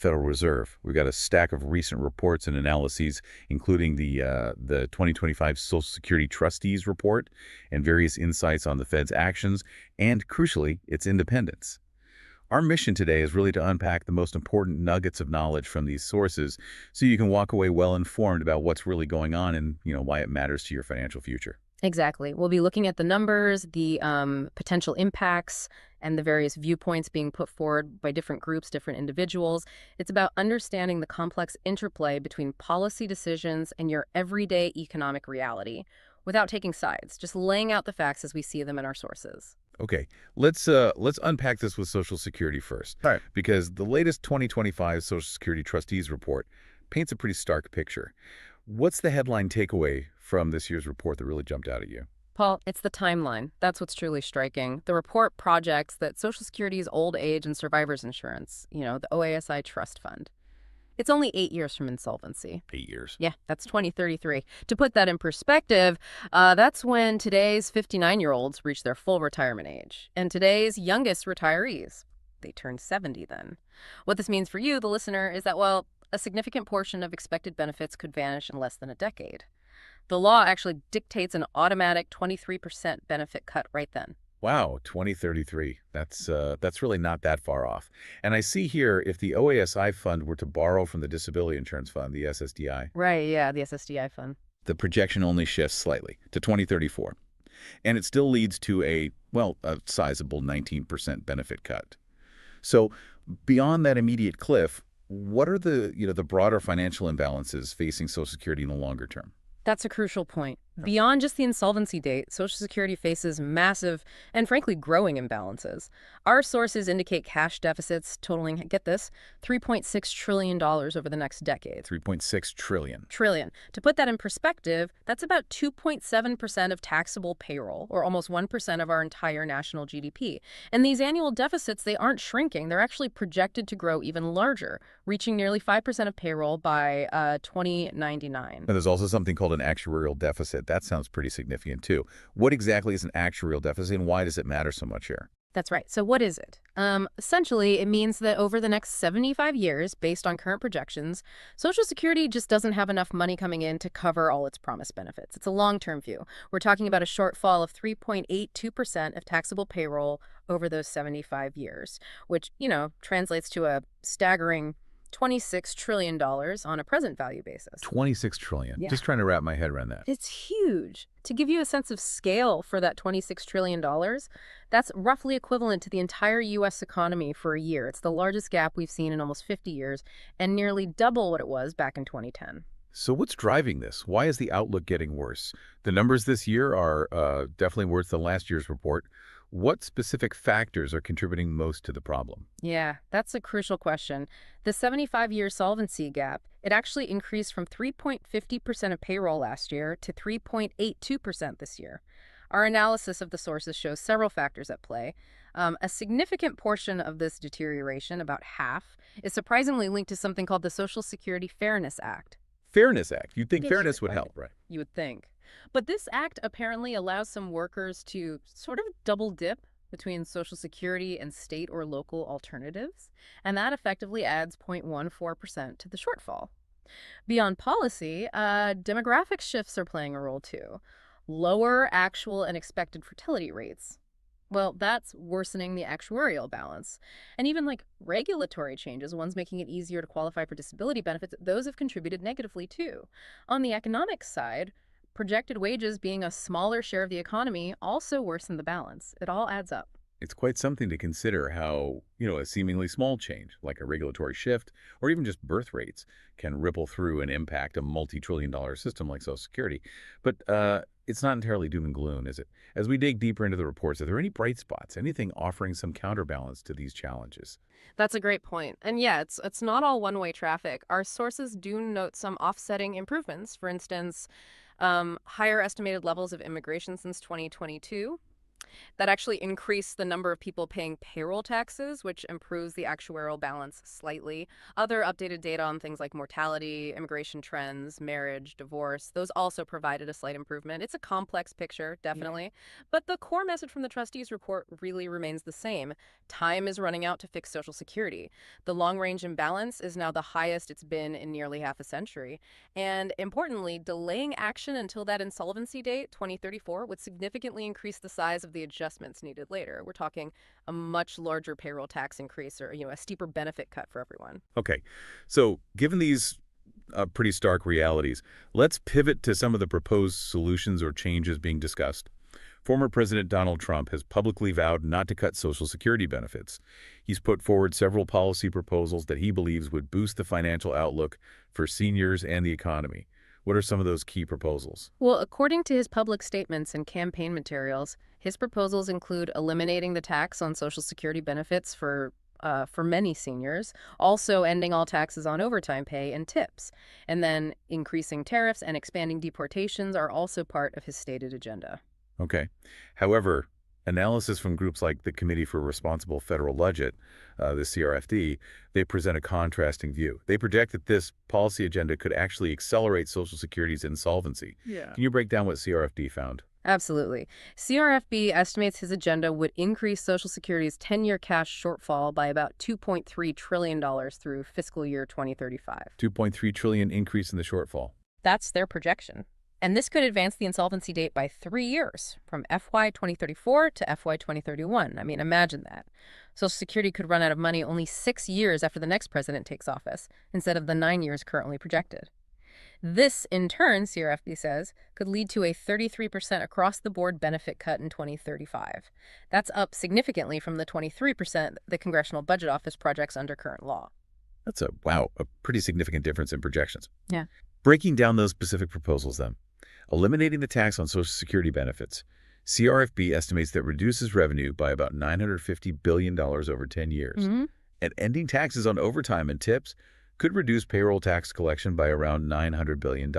Federal Reserve. We've got a stack of recent reports and analyses, including the 2025 Social Security Trustees Report and various insights on the Fed's actions and, crucially, its independence. Our mission today is really to unpack the most important nuggets of knowledge from these sources so you can walk away well-informed about what's really going on and, why it matters to your financial future. Exactly. We'll be looking at the numbers, the potential impacts, and the various viewpoints being put forward by different groups, different individuals. It's about understanding the complex interplay between policy decisions and your everyday economic reality without taking sides, just laying out the facts as we see them in our sources. Okay, let's unpack this with Social Security first. All right. Because the latest 2025 Social Security Trustees Report paints a pretty stark picture. What's the headline takeaway from this year's report that really jumped out at you? Paul, it's the timeline. That's what's truly striking. The report projects that Social Security's old age and survivors insurance, the OASI Trust Fund, it's only 8 years from insolvency. 8 years. Yeah, that's 2033. To put that in perspective, that's when today's 59-year-olds reach their full retirement age. And today's youngest retirees, they turn 70 then. What this means for you, the listener, is that, well, a significant portion of expected benefits could vanish in less than a decade. The law actually dictates an automatic 23% benefit cut right then. Wow, 2033. That's really not that far off. And I see here if the OASI fund were to borrow from the Disability Insurance Fund, the SSDI, Right, yeah, the SSDI fund. the projection only shifts slightly to 2034. And it still leads to a sizable 19% benefit cut. So beyond that immediate cliff, what are the broader financial imbalances facing Social Security in the longer term? That's a crucial point. Beyond just the insolvency date, Social Security faces massive and frankly growing imbalances. Our sources indicate cash deficits totaling, get this, $3.6 trillion over the next decade. 3.6 trillion. Trillion. To put that in perspective, that's about 2.7% of taxable payroll, or almost 1% of our entire national GDP. And these annual deficits, they aren't shrinking. They're actually projected to grow even larger, reaching nearly 5% of payroll by 2099. Now, there's also something called an actuarial deficit. That sounds pretty significant, too. What exactly is an actuarial deficit, and why does it matter so much here? That's right. So what is it? Essentially, it means that over the next 75 years, based on current projections, Social Security just doesn't have enough money coming in to cover all its promised benefits. It's a long-term view. We're talking about a shortfall of 3.82% of taxable payroll over those 75 years, which, translates to a staggering $26 trillion on a present value basis. 26 trillion. Yeah. Just trying to wrap my head around that. It's huge. To give you a sense of scale for that $26 trillion, that's roughly equivalent to the entire U.S. economy for a year. It's the largest gap we've seen in almost 50 years and nearly double what it was back in 2010. So what's driving this? Why is the outlook getting worse? The numbers this year are definitely worse than last year's report. What specific factors are contributing most to the problem? Yeah, that's a crucial question. The 75-year solvency gap, it actually increased from 3.50% of payroll last year to 3.82% this year. Our analysis of the sources shows several factors at play. A significant portion of this deterioration, about half, is surprisingly linked to something called the Social Security Fairness Act. Fairness Act. You'd think Yes, fairness would right. help, right? You would think. But this act apparently allows some workers to sort of double dip between Social Security and state or local alternatives, and that effectively adds 0.14% to the shortfall. Beyond policy, demographic shifts are playing a role too. Lower actual and expected fertility rates. Well, that's worsening the actuarial balance. And even regulatory changes, ones making it easier to qualify for disability benefits, those have contributed negatively too. On the economic side, projected wages being a smaller share of the economy also worsen the balance. It all adds up. It's quite something to consider how, a seemingly small change, like a regulatory shift or even just birth rates, can ripple through and impact a multi-trillion-dollar system like Social Security. But it's not entirely doom and gloom, is it? As we dig deeper into the reports, are there any bright spots, anything offering some counterbalance to these challenges? That's a great point. And yeah, it's not all one-way traffic. Our sources do note some offsetting improvements. For instance, higher estimated levels of immigration since 2022, That actually increased the number of people paying payroll taxes, which improves the actuarial balance slightly. Other updated data on things like mortality, immigration trends, marriage, divorce, those also provided a slight improvement. It's a complex picture, definitely. But the core message from the trustees report really remains the same. Time is running out to fix Social Security. The long-range imbalance is now the highest it's been in nearly half a century. And importantly, delaying action until that insolvency date, 2034, would significantly increase the size of the adjustments needed later. We're talking a much larger payroll tax increase or, a steeper benefit cut for everyone. Okay, so given these pretty stark realities, let's pivot to some of the proposed solutions or changes being discussed. Former President Donald Trump has publicly vowed not to cut Social Security benefits. He's put forward several policy proposals that he believes would boost the financial outlook for seniors and the economy. What are some of those key proposals? Well, according to his public statements and campaign materials, his proposals include eliminating the tax on Social Security benefits for many seniors, also ending all taxes on overtime pay and tips, and then increasing tariffs and expanding deportations are also part of his stated agenda. Okay. However, analysis from groups like the Committee for Responsible Federal Budget, the CRFD, they present a contrasting view. They project that this policy agenda could actually accelerate Social Security's insolvency. Yeah. Can you break down what CRFD found? Absolutely. CRFB estimates his agenda would increase Social Security's 10-year cash shortfall by about $2.3 trillion through fiscal year 2035. 2.3 trillion increase in the shortfall. That's their projection. And this could advance the insolvency date by 3 years, from FY 2034 to FY 2031. I mean, imagine that. Social Security could run out of money only 6 years after the next president takes office, instead of the 9 years currently projected. This, in turn, CRFB says, could lead to a 33% across-the-board benefit cut in 2035. That's up significantly from the 23% the Congressional Budget Office projects under current law. That's a pretty significant difference in projections. Yeah. Breaking down those specific proposals then. Eliminating the tax on Social Security benefits. CRFB estimates that reduces revenue by about $950 billion over 10 years. Mm-hmm. And ending taxes on overtime and tips could reduce payroll tax collection by around $900 billion.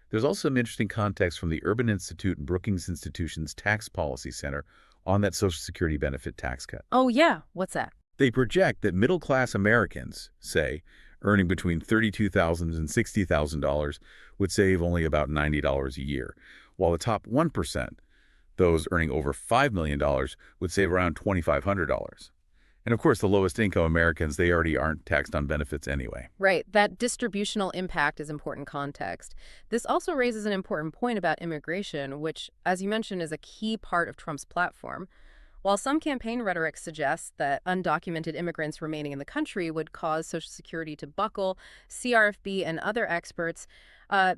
There's also some interesting context from the Urban Institute and Brookings Institution's Tax Policy Center on that Social Security benefit tax cut. Oh, yeah. What's that? They project that middle-class Americans, say, earning between $32,000 and $60,000 would save only about $90 a year, while the top 1%, those earning over $5 million, would save around $2,500. And of course, the lowest income Americans, they already aren't taxed on benefits anyway. Right. That distributional impact is important context. This also raises an important point about immigration, which, as you mentioned, is a key part of Trump's platform. While some campaign rhetoric suggests that undocumented immigrants remaining in the country would cause Social Security to buckle, CRFB and other experts,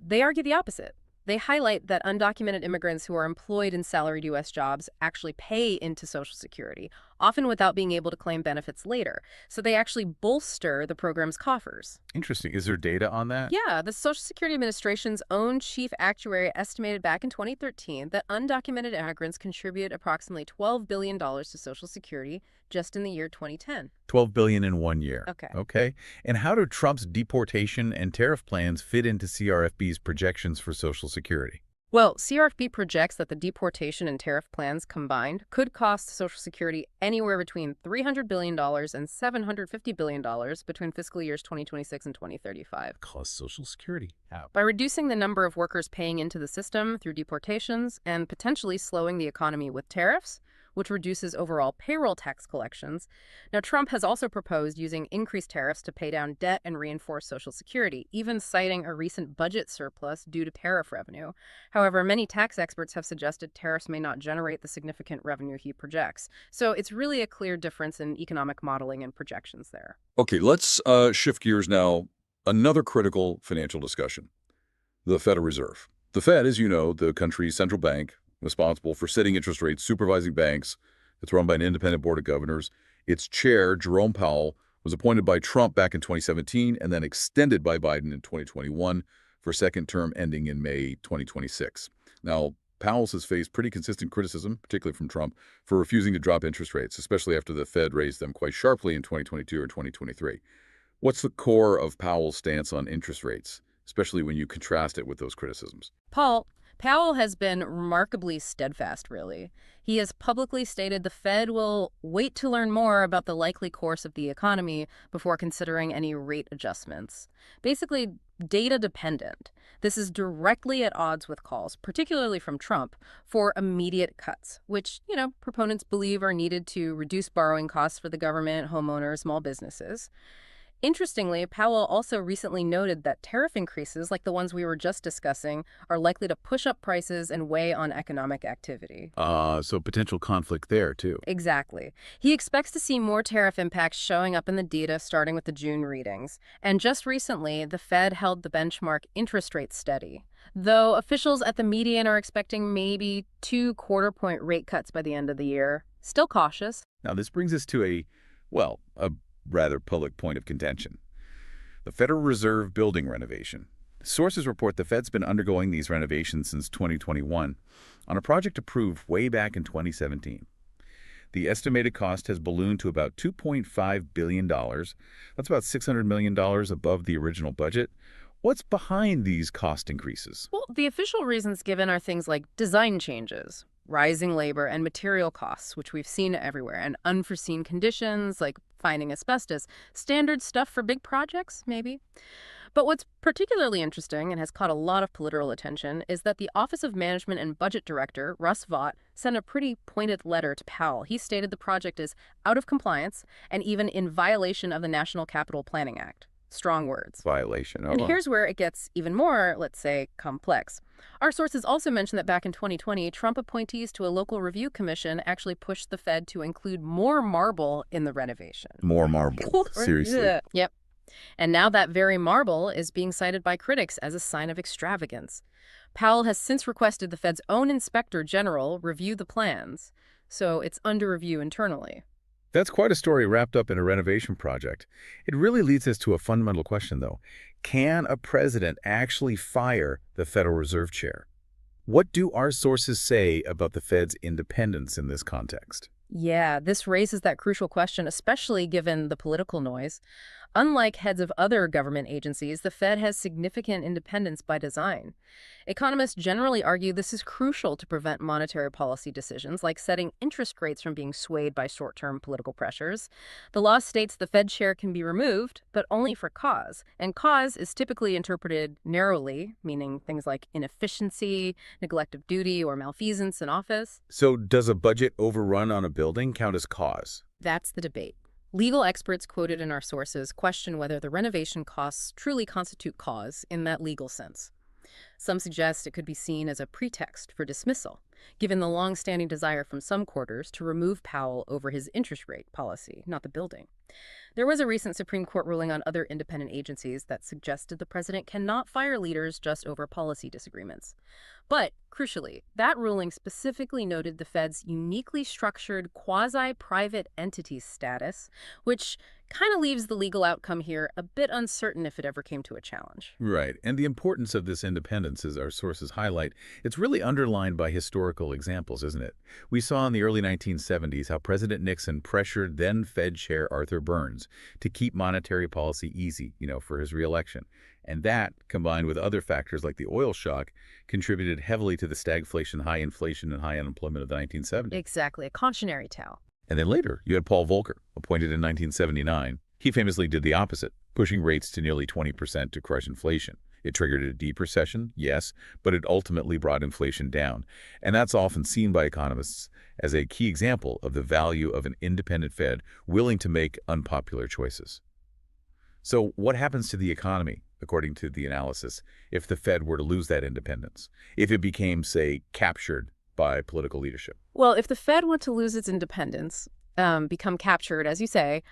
they argue the opposite. They highlight that undocumented immigrants who are employed in salaried U.S. jobs actually pay into Social Security, often without being able to claim benefits later. So they actually bolster the program's coffers. Interesting. Is there data on that? Yeah, the Social Security Administration's own chief actuary estimated back in 2013 that undocumented immigrants contribute approximately $12 billion to Social Security just in the year 2010. $12 billion in 1 year. Okay. And how do Trump's deportation and tariff plans fit into CRFB's projections for Social Security? Well, CRFB projects that the deportation and tariff plans combined could cost Social Security anywhere between $300 billion and $750 billion between fiscal years 2026 and 2035. Cost Social Security. How? By reducing the number of workers paying into the system through deportations and potentially slowing the economy with tariffs, which reduces overall payroll tax collections. Now, Trump has also proposed using increased tariffs to pay down debt and reinforce Social Security, even citing a recent budget surplus due to tariff revenue. However, many tax experts have suggested tariffs may not generate the significant revenue he projects. So it's really a clear difference in economic modeling and projections there. Okay, let's shift gears now. Another critical financial discussion, the Federal Reserve. The Fed, as you know, the country's central bank, responsible for setting interest rates, supervising banks. It's run by an independent board of governors. Its chair, Jerome Powell, was appointed by Trump back in 2017 and then extended by Biden in 2021 for a second term ending in May 2026. Now, Powell has faced pretty consistent criticism, particularly from Trump, for refusing to drop interest rates, especially after the Fed raised them quite sharply in 2022 or 2023. What's the core of Powell's stance on interest rates, especially when you contrast it with those criticisms? Powell has been remarkably steadfast, really. He has publicly stated the Fed will wait to learn more about the likely course of the economy before considering any rate adjustments. Basically, data dependent. This is directly at odds with calls, particularly from Trump, for immediate cuts, which, proponents believe are needed to reduce borrowing costs for the government, homeowners, small businesses. Interestingly, Powell also recently noted that tariff increases, like the ones we were just discussing, are likely to push up prices and weigh on economic activity. So potential conflict there, too. Exactly. He expects to see more tariff impacts showing up in the data starting with the June readings. And just recently, the Fed held the benchmark interest rate steady, though officials at the median are expecting maybe 2 quarter-point rate cuts by the end of the year. Still cautious. Now, this brings us to a rather public point of contention. The Federal Reserve building renovation. Sources report the Fed's been undergoing these renovations since 2021 on a project approved way back in 2017. The estimated cost has ballooned to about $2.5 billion. That's about $600 million above the original budget. What's behind these cost increases? Well, the official reasons given are things like design changes, rising labor and material costs, which we've seen everywhere, and unforeseen conditions like finding asbestos. Standard stuff for big projects, maybe. But what's particularly interesting and has caught a lot of political attention is that the Office of Management and Budget Director, Russ Vought, sent a pretty pointed letter to Powell. He stated the project is out of compliance and even in violation of the National Capital Planning Act. Strong words. Violation. And here's where it gets even more, let's say, complex. Our sources also mention that back in 2020, Trump appointees to a local review commission actually pushed the Fed to include more marble in the renovation. More marble. Seriously. Yep. And now that very marble is being cited by critics as a sign of extravagance. Powell has since requested the Fed's own inspector general review the plans, so it's under review internally. That's quite a story wrapped up in a renovation project. It really leads us to a fundamental question, though. Can a president actually fire the Federal Reserve Chair? What do our sources say about the Fed's independence in this context? Yeah, this raises that crucial question, especially given the political noise. Unlike heads of other government agencies, the Fed has significant independence by design. Economists generally argue this is crucial to prevent monetary policy decisions, like setting interest rates from being swayed by short-term political pressures. The law states the Fed chair can be removed, but only for cause. And cause is typically interpreted narrowly, meaning things like inefficiency, neglect of duty, or malfeasance in office. So does a budget overrun on a building count as cause? That's the debate. Legal experts quoted in our sources question whether the renovation costs truly constitute cause in that legal sense. Some suggest it could be seen as a pretext for dismissal, given the long-standing desire from some quarters to remove Powell over his interest rate policy, not the building. There was a recent Supreme Court ruling on other independent agencies that suggested the president cannot fire leaders just over policy disagreements. But, crucially, that ruling specifically noted the Fed's uniquely structured quasi-private entity status, which kind of leaves the legal outcome here a bit uncertain if it ever came to a challenge. Right. And the importance of this independence, as our sources highlight, it's really underlined by historical examples, isn't it? We saw in the early 1970s how President Nixon pressured then Fed Chair Arthur Burns to keep monetary policy easy, for his reelection. And that, combined with other factors like the oil shock, contributed heavily to the stagflation, high inflation, and high unemployment of the 1970s. Exactly, a cautionary tale. And then later, you had Paul Volcker, appointed in 1979. He famously did the opposite, pushing rates to nearly 20% to crush inflation. It triggered a deep recession, yes, but it ultimately brought inflation down. And that's often seen by economists as a key example of the value of an independent Fed willing to make unpopular choices. So what happens to the economy, according to the analysis, if the Fed were to lose that independence? If it became, say, captured by political leadership? Well, if the Fed were to lose its independence, become captured, as you say,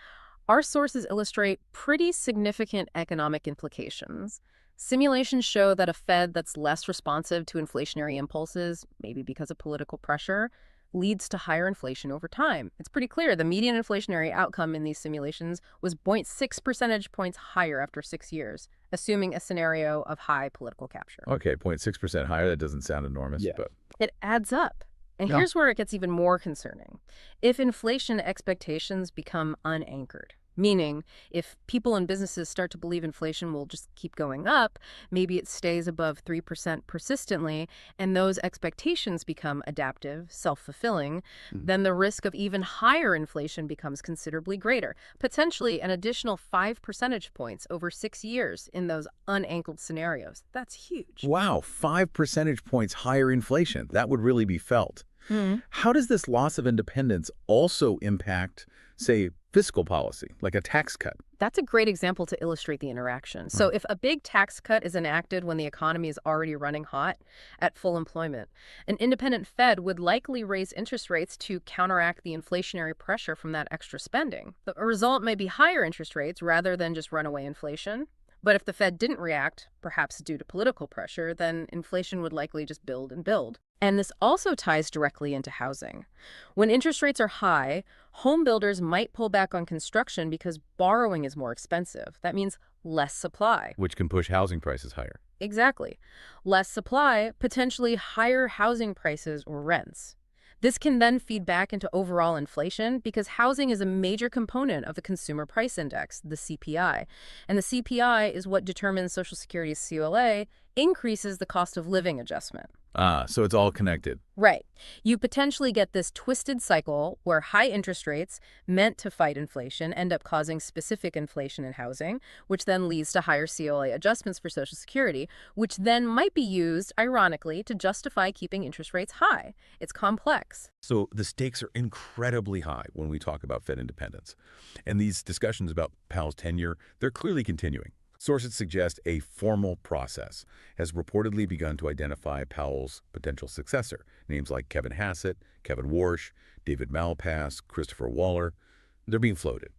our sources illustrate pretty significant economic implications. Simulations show that a Fed that's less responsive to inflationary impulses, maybe because of political pressure, leads to higher inflation over time. It's pretty clear the median inflationary outcome in these simulations was 0.6 percentage points higher after 6 years, assuming a scenario of high political capture. Okay, 0.6% higher. That doesn't sound enormous, but it adds up. And Yeah. here's where it gets even more concerning. If inflation expectations become unanchored, Meaning, if people and businesses start to believe inflation will just keep going up, maybe it stays above 3% persistently, and those expectations become adaptive, self-fulfilling, then the risk of even higher inflation becomes considerably greater, potentially an additional 5 percentage points over 6 years in those unanchored scenarios. That's huge. Wow, 5 percentage points higher inflation. That would really be felt. How does this loss of independence also impact, say, fiscal policy, like a tax cut? That's a great example to illustrate the interaction. So if a big tax cut is enacted when the economy is already running hot at full employment, an independent Fed would likely raise interest rates to counteract the inflationary pressure from that extra spending. The result may be higher interest rates rather than just runaway inflation. But if the Fed didn't react, perhaps due to political pressure, then inflation would likely just build and build. And this also ties directly into housing. When interest rates are high, home builders might pull back on construction because borrowing is more expensive. That means less supply. Which can push housing prices higher. Exactly. Less supply, potentially higher housing prices or rents. This can then feed back into overall inflation because housing is a major component of the Consumer Price Index, the CPI. And the CPI is what determines Social Security's COLA, increases the cost of living adjustment. So it's all connected. Right. You potentially get this twisted cycle where high interest rates meant to fight inflation end up causing specific inflation in housing, which then leads to higher COLA adjustments for Social Security, which then might be used, ironically, to justify keeping interest rates high. It's complex. So the stakes are incredibly high when we talk about Fed independence. And these discussions about Powell's tenure, they're clearly continuing. Sources suggest a formal process has reportedly begun to identify Powell's potential successor. Names like Kevin Hassett, Kevin Warsh, David Malpass, Christopher Waller, they're being floated.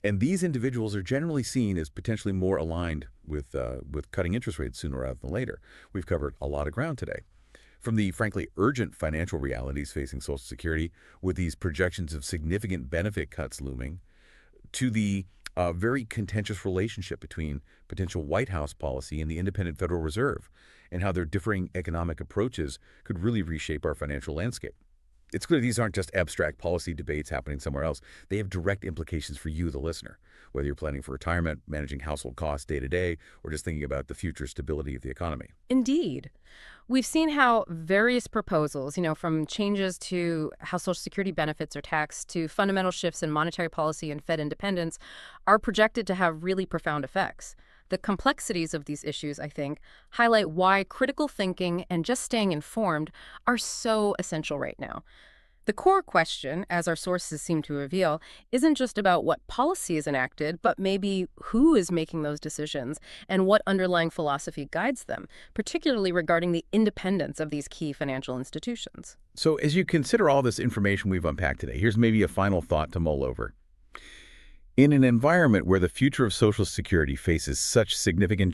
And these individuals are generally seen as potentially more aligned with cutting interest rates sooner rather than later. We've covered a lot of ground today. From the frankly urgent financial realities facing Social Security, with these projections of significant benefit cuts looming, to the very contentious relationship between potential White House policy and the independent Federal Reserve, and how their differing economic approaches could really reshape our financial landscape. It's clear these aren't just abstract policy debates happening somewhere else. They have direct implications for you, the listener, whether you're planning for retirement, managing household costs day to day, or just thinking about the future stability of the economy. Indeed. We've seen how various proposals, from changes to how Social Security benefits are taxed to fundamental shifts in monetary policy and Fed independence, are projected to have really profound effects. The complexities of these issues, I think, highlight why critical thinking and just staying informed are so essential right now. The core question, as our sources seem to reveal, isn't just about what policy is enacted, but maybe who is making those decisions and what underlying philosophy guides them, particularly regarding the independence of these key financial institutions. So as you consider all this information we've unpacked today, here's maybe a final thought to mull over. In an environment where the future of Social Security faces such significant